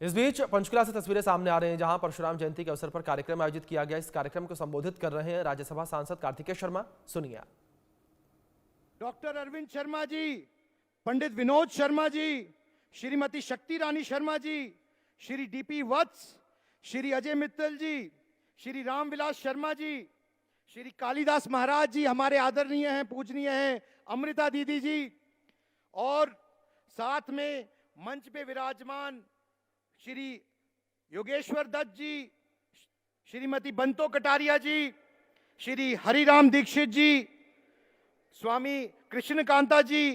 इस बीच पंचकुला से तस्वीरें सामने आ रही हैं जहां परशुराम जयंती के अवसर पर कार्यक्रम आयोजित किया गया। इस कार्यक्रम को संबोधित कर रहे हैं राज्यसभा सांसद कार्तिकेय शर्मा। सुनिए। डॉक्टर अरविंद शर्मा जी, पंडित विनोद शर्मा जी, श्रीमती शक्ति रानी शर्मा जी, श्री डीपी वत्स, श्री अजय मित्तल जी, श्री रामविलास शर्मा जी, श्री कालिदास महाराज जी हमारे आदरणीय हैं, पूजनीय हैं, अमृता दीदी जी, और साथ में मंच पे विराजमान श्री योगेश्वर दत्त जी, श्रीमती बंतो कटारिया जी, श्री हरिराम दीक्षित जी, स्वामी कृष्णकांता जी,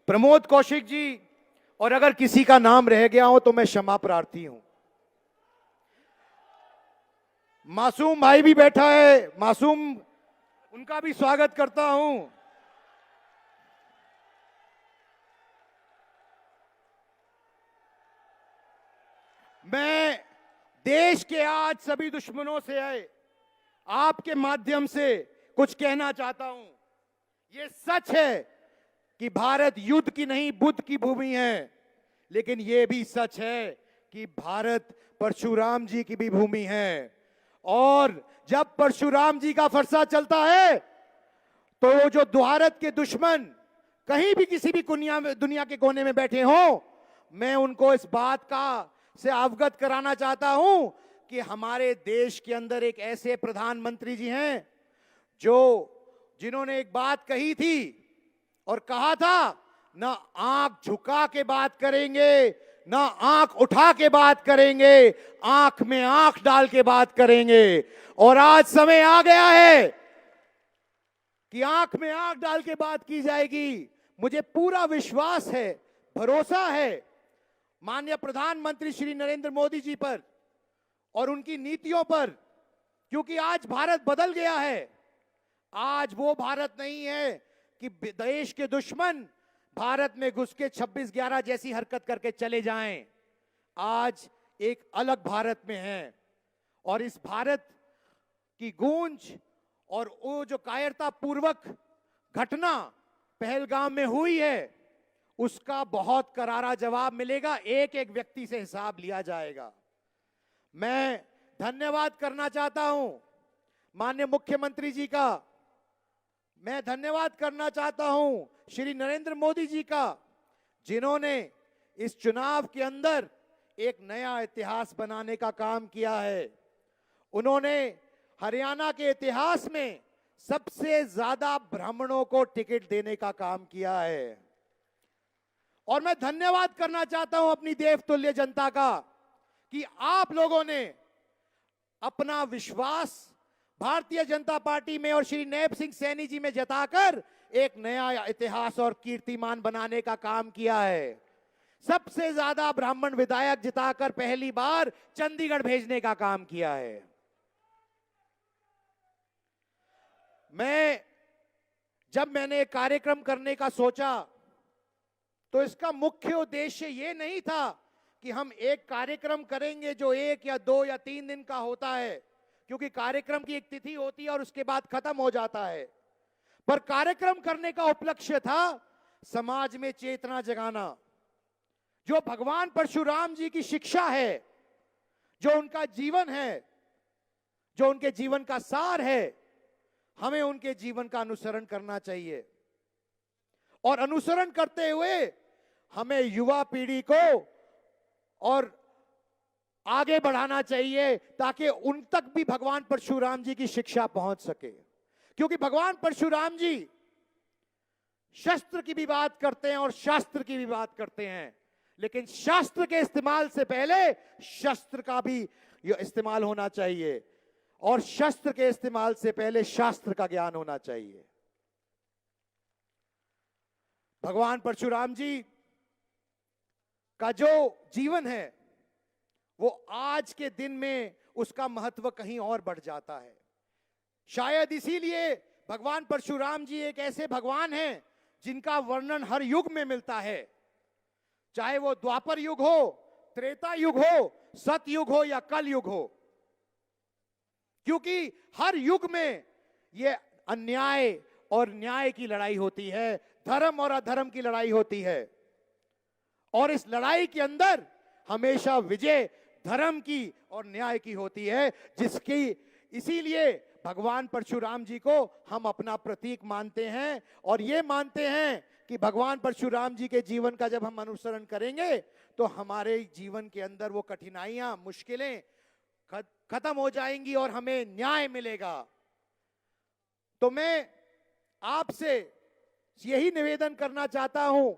प्रमोद कौशिक जी, और अगर किसी का नाम रह गया हो तो मैं क्षमा प्रार्थी हूं। मासूम भाई भी बैठा है, मासूम, उनका भी स्वागत करता हूं। मैं देश के आज सभी दुश्मनों से है आपके माध्यम से कुछ कहना चाहता हूं। यह सच है कि भारत युद्ध की नहीं बुद्ध की भूमि है, लेकिन यह भी सच है कि भारत परशुराम जी की भी भूमि है। और जब परशुराम जी का फरसा चलता है तो जो भारत के दुश्मन कहीं भी किसी भी दुनिया के कोने में बैठे हों, मैं उनको इस बात का से अवगत कराना चाहता हूं कि हमारे देश के अंदर एक ऐसे प्रधानमंत्री जी हैं जिन्होंने एक बात कही थी और कहा था, ना आंख झुका के बात करेंगे, ना आंख उठा के बात करेंगे, आंख में आंख डाल के बात करेंगे। और आज समय आ गया है कि आंख में आंख डाल के बात की जाएगी। मुझे पूरा विश्वास है, भरोसा है माननीय प्रधानमंत्री श्री नरेंद्र मोदी जी पर और उनकी नीतियों पर, क्योंकि आज भारत बदल गया है। आज वो भारत नहीं है कि देश के दुश्मन भारत में घुस के 26/11 जैसी हरकत करके चले जाएं। आज एक अलग भारत में है और इस भारत की गूंज और वो जो कायरता पूर्वक घटना पहलगाम में हुई है, उसका बहुत करारा जवाब मिलेगा। एक एक व्यक्ति से हिसाब लिया जाएगा। मैं धन्यवाद करना चाहता हूं माननीय मुख्यमंत्री जी का, मैं धन्यवाद करना चाहता हूं श्री नरेंद्र मोदी जी का, जिन्होंने इस चुनाव के अंदर एक नया इतिहास बनाने का काम किया है। उन्होंने हरियाणा के इतिहास में सबसे ज्यादा ब्राह्मणों को टिकट देने का काम किया है। और मैं धन्यवाद करना चाहता हूं अपनी देवतुल्य जनता का कि आप लोगों ने अपना विश्वास भारतीय जनता पार्टी में और श्री नैब सिंह सैनी जी में जताकर एक नया इतिहास और कीर्तिमान बनाने का काम किया है। सबसे ज्यादा ब्राह्मण विधायक जिताकर पहली बार चंडीगढ़ भेजने का काम किया है। जब मैंने कार्यक्रम करने का सोचा तो इसका मुख्य उद्देश्य यह नहीं था कि हम एक कार्यक्रम करेंगे जो 1 या 2 या 3 दिन का होता है, क्योंकि कार्यक्रम की एक तिथि होती है और उसके बाद खत्म हो जाता है। पर कार्यक्रम करने का उपलक्ष्य था समाज में चेतना जगाना। जो भगवान परशुराम जी की शिक्षा है, जो उनका जीवन है, जो उनके जीवन का सार है, हमें उनके जीवन का अनुसरण करना चाहिए। और अनुसरण करते हुए हमें युवा पीढ़ी को और आगे बढ़ाना चाहिए ताकि उन तक भी भगवान परशुराम जी की शिक्षा पहुंच सके। क्योंकि भगवान परशुराम जी शस्त्र की भी बात करते हैं और शास्त्र की भी बात करते हैं, लेकिन शास्त्र के इस्तेमाल से पहले शस्त्र का भी इस्तेमाल होना चाहिए और शस्त्र के इस्तेमाल से पहले शास्त्र का ज्ञान होना चाहिए। भगवान परशुराम जी का जो जीवन है वो आज के दिन में उसका महत्व कहीं और बढ़ जाता है। शायद इसीलिए भगवान परशुराम जी एक ऐसे भगवान हैं जिनका वर्णन हर युग में मिलता है, चाहे वो द्वापर युग हो, त्रेता युग हो, सतयुग हो या कल युग हो, क्योंकि हर युग में ये अन्याय और न्याय की लड़ाई होती है, धर्म और अधर्म की लड़ाई होती है। और इस लड़ाई के अंदर हमेशा विजय धर्म की और न्याय की होती है, जिसकी इसीलिए भगवान परशुराम जी को हम अपना प्रतीक मानते हैं और ये मानते हैं कि भगवान परशुराम जी के जीवन का जब हम अनुसरण करेंगे तो हमारे जीवन के अंदर वो कठिनाइयां, मुश्किलें खत्म हो जाएंगी और हमें न्याय मिलेगा। तो मैं आपसे यही निवेदन करना चाहता हूं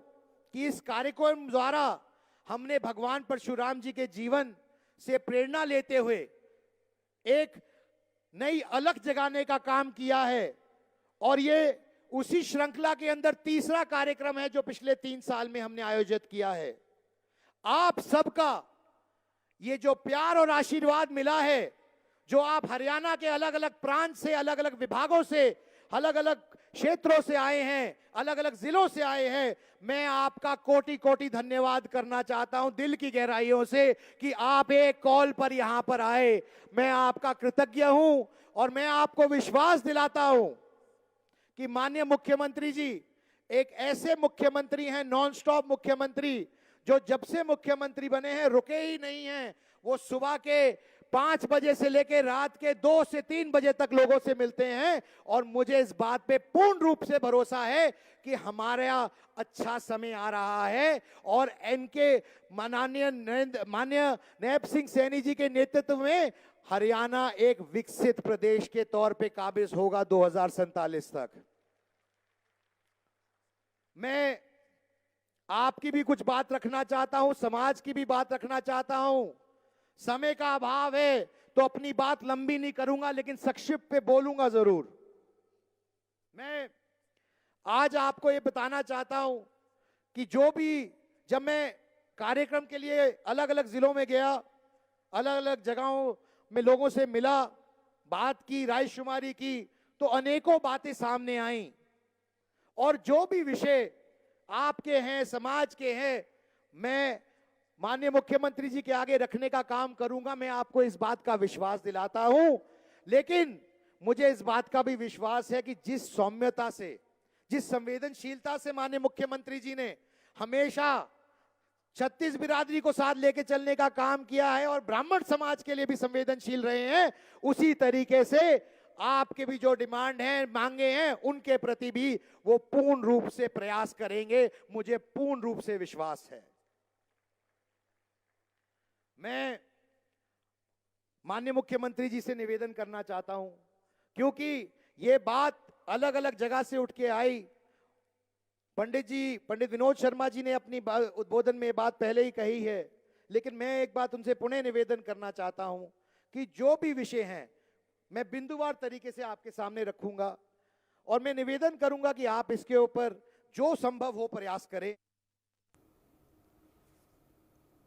कि इस कार्यक्रम द्वारा हमने भगवान परशुराम जी के जीवन से प्रेरणा लेते हुए एक नई अलख जगाने का काम किया है और ये उसी श्रृंखला के अंदर तीसरा कार्यक्रम है जो पिछले 3 साल में हमने आयोजित किया है। आप सबका ये जो प्यार और आशीर्वाद मिला है, जो आप हरियाणा के अलग अलग प्रांत से, अलग अलग विभागों से, अलग अलग क्षेत्रों से आए हैं, अलग अलग जिलों से आए हैं, मैं आपका कोटि कोटि धन्यवाद करना चाहता हूं दिल की गहराइयों से कि आप एक कॉल पर यहां पर आए। मैं आपका कृतज्ञ हूं और मैं आपको विश्वास दिलाता हूं कि माननीय मुख्यमंत्री जी एक ऐसे मुख्यमंत्री हैं, नॉन स्टॉप मुख्यमंत्री, जो जब से मुख्यमंत्री बने हैं रुके ही नहीं हैं। वो सुबह के 5 बजे से लेकर रात के 2 से 3 बजे तक लोगों से मिलते हैं और मुझे इस बात पे पूर्ण रूप से भरोसा है कि हमारा अच्छा समय आ रहा है और इनके माननीय नायब सिंह सैनी जी के नेतृत्व में हरियाणा एक विकसित प्रदेश के तौर पे काबिज होगा 2047 तक। मैं आपकी भी कुछ बात रखना चाहता हूं, समाज की भी बात रखना चाहता हूं। समय का अभाव है तो अपनी बात लंबी नहीं करूंगा, लेकिन संक्षिप्त पे बोलूंगा जरूर। मैं आज आपको ये बताना चाहता हूं कि जब मैं कार्यक्रम के लिए अलग अलग जिलों में गया, अलग अलग जगहों में लोगों से मिला, बात की, रायशुमारी की, तो अनेकों बातें सामने आई और जो भी विषय आपके हैं, समाज के हैं, मैं माननीय मुख्यमंत्री जी के आगे रखने का काम करूंगा। मैं आपको इस बात का विश्वास दिलाता हूं, लेकिन मुझे इस बात का भी विश्वास है कि जिस सौम्यता से, जिस संवेदनशीलता से माननीय मुख्यमंत्री जी ने हमेशा छत्तीस बिरादरी को साथ लेके चलने का काम किया है और ब्राह्मण समाज के लिए भी संवेदनशील रहे हैं, उसी तरीके से आपके भी जो डिमांड हैं, मांगे हैं, उनके प्रति भी वो पूर्ण रूप से प्रयास करेंगे। मुझे पूर्ण रूप से विश्वास है। मैं माननीय मुख्यमंत्री जी से निवेदन करना चाहता हूं, क्योंकि ये बात अलग अलग जगह से उठ के आई। पंडित विनोद शर्मा जी ने अपनी उद्बोधन में ये बात पहले ही कही है, लेकिन मैं एक बात उनसे पुनः निवेदन करना चाहता हूं कि जो भी विषय हैं मैं बिंदुवार तरीके से आपके सामने रखूंगा और मैं निवेदन करूंगा कि आप इसके ऊपर जो संभव हो प्रयास करें।